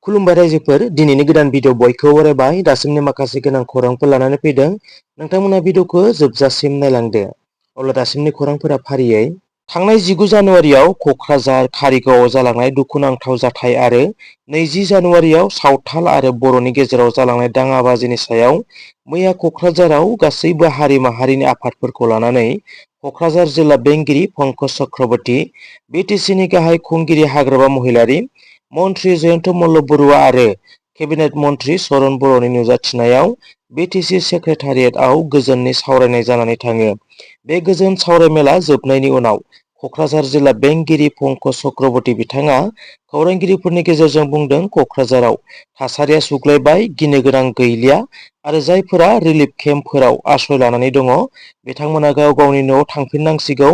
खुलुमबाय रायजोफोर दिनैनि गोदान भिडिअ बयखौबो बरायबाय दासिमनि माखासे गोनां खौरांफोर लानानै फैदों नोंथांमोना भिडिअखौ जोबजासिम नायलांदो अब्ला दासिमनि खौरांफोरा फारियै थांनाय 19 जानुवारियाव क'क्राझार कारिगावआव जालांनाय दुखुनांथाव जाथाय आरो 20 जानुवारियाव सावथाल आरो बर'नि गेजेराव जालांनाय दाङाबाजिनि सायाव मैया क'क्राझाराव गासैबो हारि माहारिनि आफादफोरखौ लानानै क'क्राझार जिल्ला बेंगिरि पंकज चक्रवर्ती बिटिसिनि गाहाय खुंगिरि हाग्रामा महिलारि मन्त्रि जयन्त मल्ल बरुवा आरो केबिनेट मन्त्रि चरण बर'नि नुजाथिनायाव बिटिसि सेक्रेटारियेटआव गोजोननि सावरायनाय जानानै थाङो। बे गोजोन सावरायमेला जोबनायनि उनाव क'क्राझार जिल्ला बेंगिरि पंकज चक्रवर्ती बिथाङा खौरांगिरिफोरनि गेजेरजों बुंदों क'क्राझाराव थासारिया सुग्लायबाय गिनो गोनां गैलिया आरो जायफोरा रिलिफ केम्पफोराव आश्रय लानानै दङ बिथांमोना गाव गावनि न'आव थांफिननांसिगौ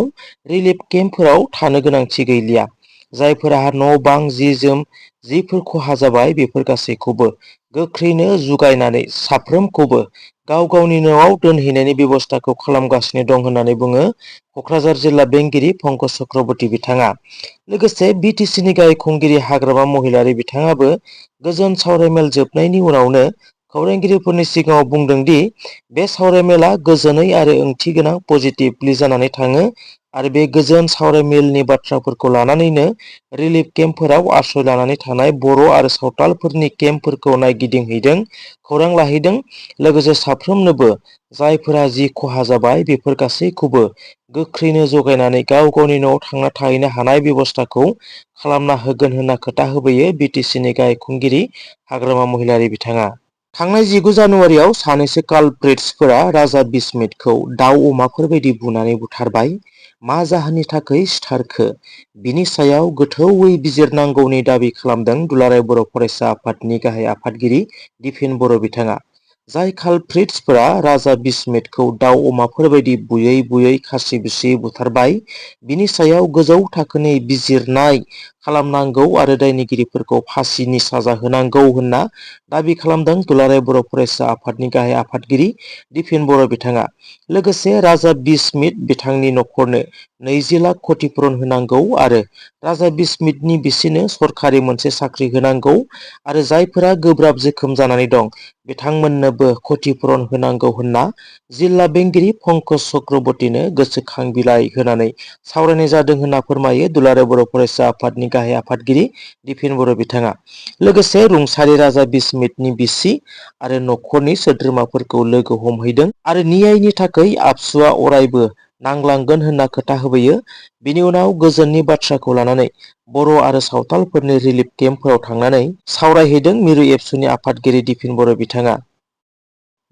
रिलिफ केम्पफोराव थानो गोनांथि गैलिया। जायफोरा न' बां जि जोम जिफोर खहा जाबाय बेफोर गासैखौबो गोख्रैनो जुगायनानै साफ्रोमखौबो गाव गावनि न'आव दोनहैनायनि बेबस्थाखौ खालामगासिनो दं होननानै बुङो क'क्राझार जिल्ला बेंगिरि पंकज चक्रवर्ती बिथाङा। लोगोसे बिटिसिनि गाहाय खुंगिरि हाग्रामा महिलारि बिथाङाबो गोजोन सावरायमेल जोबनायनि उनावनो खौरांगिरिफोरनि सिगाङाव बुंदों दि बे सावरायमेला गोजोनै आरो ओंथि गोनां पजिटिभलि जानानै थाङो आरो बे गोजोन सावरायमेलनि बाथ्राफोरखौ लानानैनो रिलिफ केम्पफोराव आश्रय लानानै थानाय बर' आरो सावथालफोरनि केम्पफोरखौ नायगिदिंहैदों खौरां लाहैदों। लोगोसे साफ्रोमनोबो जायफोरा जि खहा जाबाय बेफोर गासैखौबो गोख्रैनो जगायनानै गाव गावनि न'आव थांना थाहैनो हानाय बेबस्थाखौ खालामना होगोन होनना खोथा होबोयो बिटिसिनि गाहाय खुंगिरि हाग्रामा महिलारि बिथाङा। थांनाय 19 जानुवारियाव सानैसो कालप्रिट्सफोरा राजा बिस्मितखौ दाउ अमाफोर बायदि बुनानै बुथारबाय। मा जाहोननि थाखाय सिथारखो बिनि सायाव गोथौयै बिजिरनांगौनि दाबि खालामदों दुलाराय बर' फरायसा आफादनि गाहाय आफादगिरि दिपेन बर' बिथाङा। जाय कालप्रिट्सफोरा राजा बिस्मितखौ दाउ अमाफोर बायदि बुयै बुयै खासि बिस्रि बुथारबाय बिनि सायाव गोजौ थाखोनि बिजिरनाय खालामनांगौ आरो दायनिगिरिफोरखौ फासिनि साजा होनांगौ होनना दाबि खालामदों दुलाराय बर' फरायसा आफादनि गाहाय आफादगिरि दिपेन बर' बिथाङा। लोगोसे राजा बिस्मित बिथांनि न'खरनो 20 लाख क्षतिपुरन होनांगौ आरो राजा बिस्मितनि बिसिनो सरखारि मोनसे साख्रि होनांगौ आरो जायफोरा गोब्राब जोखोम जानानै दं बिथांमोननोबो क्षतिपुरन होनांगौ होनना जिल्ला बेंगिरि पंकज चक्रवर्तीनो गोसोखां बिलाइ होनानै सावरायनाय जादों होनना फोरमायो दुलाराय बर' फरायसा आफादनि गाहाय आफादगिरि दिपेन बर' बिथाङा। लोगोसे रुंसारि राजा बिस्मितनि बिसि आरो न'खरनि सोद्रोमाफोरखौ लोगो हमहैदों आरो न्यायनि थाखाय आबसुआ अरायबो नांलांगोन होनना खोथा होबोयो। बिनि उनाव गोजोननि बाथ्राखौ लानानै बर' आरो सावथालफोरनि रिलिफ केम्पफोराव थांनानै सावरायहैदों मिरु एबसुनि आफादगिरि दिपेन बर' बिथाङा।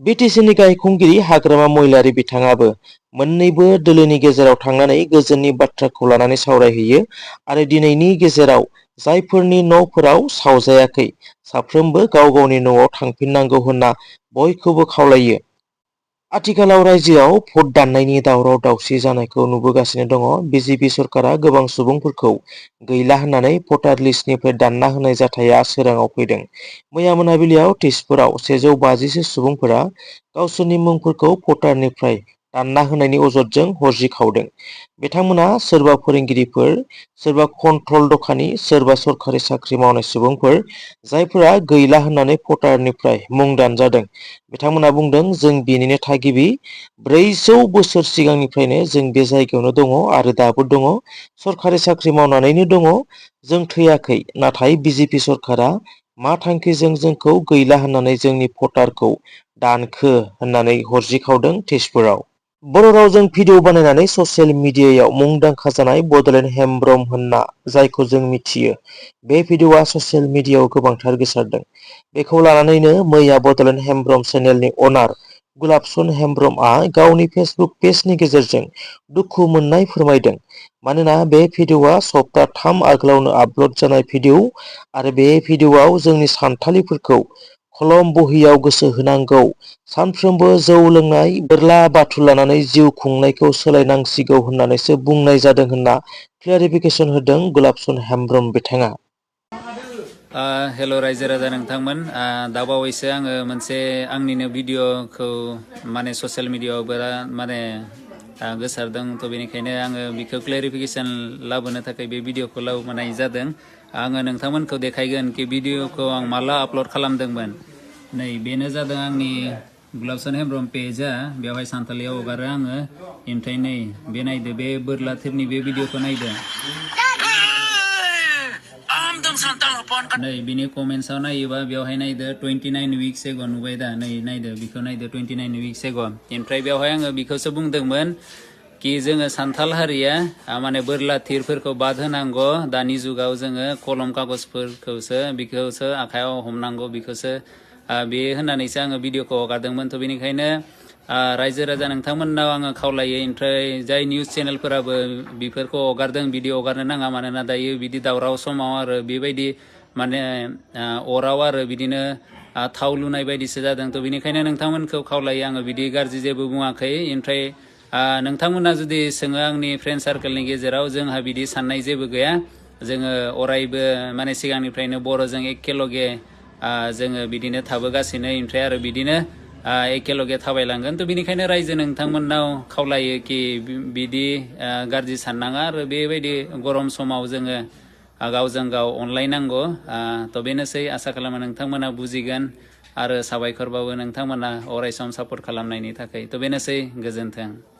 बिटिसिनि गाहाय खुंगिरि हाग्रामा महिलारि बिथाङाबो मोन्नैबो दोलोनि गेजेराव थांनानै गोजोननि बाथ्राखौ लानानै सावरायहैयो आरो दिनैनि गेजेराव जायफोरनि न'फोराव सावजायाखै साफ्रोमबो गाव गावनि न'आव थांफिननांगौ होनना बयखौबो खावलायो। आथिखालाव रायजोआव भट दाननायनि दावराव दावसि जानायखौ नुबोगासिनो दङ। बिजेपि सरकारा गोबां सुबुंफोरखौ गैला होननानै भटार लिस्टनिफ्राय दानना होनाय जाथाया सोराङाव फैदों। मैया मोनाबिलियाव तेजपुराव 150 सुबुंफोरा गावसोरनि मुंफोरखौ भटारनिफ्राय दानना होनायनि अजदजों हरजिखावदों। बिथांमोना सोरबा फोरोंगिरिफोर, सोरबा कन्ट्रल दखानि, सोरबा सरखारि साख्रि मावनाय सुबुंफोर जायफोरा गैला होननानै भटारनिफ्राय मुं दानजादों। बिथांमोना बुंदों जों बेनिनो थागिबि 400 बोसोर सिगांनिफ्रायनो जों बे जायगायावनो दङ आरो दाबो दङ। सरखारि साख्रि मावनानैनो दङ। जों थैयाखै। नाथाय बिजेपि सरकारा मा थांखिजों जोंखौ गैला होननानै जोंनि भटारखौ दानखो होननानै हरजिखावदों तेजपुराव। बर' रावजों भिडिअ बानायनानै ससियेल मिडियायाव मुंदांखा जानाय बडलेण्ड हेम्ब्रम होनना जायखौ जों मिथियो बे भिडिअआ ससियेल मिडियायाव गोबांथार गोसारदों। बेखौ लानानैनो मैया बडलेण्ड हेम्ब्रम चेनेलनि अनार गुलाबसन हेम्ब्रमआ गावनि फेसबुक पेजनि गेजेरजों दुखु मोननाय फोरमायदों। मानोना बे भिडिअआ सप्ता 3 आगोलावनो आपल'ड जानाय भिडिअ आरो बे भिडिअआव जोंनि सानथालिफोरखौ कलम बहियाव गोसो होनांगौ, सानफ्रोमबो जौ लोंनाय, बोरला बाथुल लानानै जिउ खुंनायखौ सोलायनांसिगौ होननानैसो बुंनाय जादों होनना क्लियारिफिकेसन होदों गुलाबसन हेम्ब्रम बिथाङा। हेल' रायजो राजा नोंथांमोन, दाबावैसो आङो मोनसे आंनिनो भिडिअखौ माने ससियेल मिडियायाव बिराद माने गोसारदों। थ' बेनिखायनो आङो बेखौ क्लियारिफिकेसन लाबोनो थाखाय बे भिडिअखौ लाबोनाय जादों आङो नोंथांमोनखौ देखायगोन कि भिडिअखौ आं माला आपल'ड खालामदोंमोन। नै बेनो जादों आंनि बोलावland हेम्ब्रम पेजआ, बेवहाय सानथालियाव हगारो आङो। ओमफ्राय नै बे नायदो, बे बोरला थिरनि बे भिडिअखौ नायदो। नै बिनि कमेन्ट्सआव नायोबा बेवहाय नायदो 29 उइक्स एग' नुबाय दा, नै नायदो बिखौ नायदो 29 उइक्स एग'। ओमफ्राय बेवहाय आङो बिखौसो बुंदोंमोन कि जोङो सान्थाल हारिया माने बोरला थिरफोरखौ बाद होनांगौ, दानि जुगाव जोङो कलम कागजफोरखौसो बिखौसो आखायाव हमनांगौ, बिखौसो बे होननानैसो आङो भिडिअखौ हगारदोंमोन। थ' बेनिखायनो रायजो राजा नोंथांमोननाव आङो खावलायो, ओमफ्राय जाय निउस चेनेलफोराबो बेफोरखौ हगारदों बिदि हगारनो नाङा। मानोना दायो बिदि दावराव समाव आरो बेबायदि माने अराव आरो बिदिनो थाव लुनाय बायदिसो जादों। थ' बेनिखायनो नोंथांमोनखौ खावलायो, आङो बिदि गाज्रि जेबो बुङाखै। ओमफ्राय नोंथांमोना जुदि सोङो आंनि फ्रेन्ड सार्केलनि गेजेराव, जोंहा बिदि साननाय जेबो गैया। जोङो अरायबो माने सिगांनिफ्रायनो बर'जों एखेलगे जोङो बिदिनो थाबोगासिनो, ओमफ्राय आरो बिदिनो एखेलगे थाबायलांगोन। थ' बेनिखायनो रायजो नोंथांमोननाव खावलायो कि बिदि गाज्रि साननाङा, आरो बेबायदि गरम समाव जोङो गावजों गाव अनलायनांगौ। थ' बेनोसै, आसा खालामो नोंथांमोना बुजिगोन, आरो साबायखरबावो नोंथांमोना अरायसम सापर्ट खालामनायनि थाखाय। थ' बेनोसै, गोजोन्थों।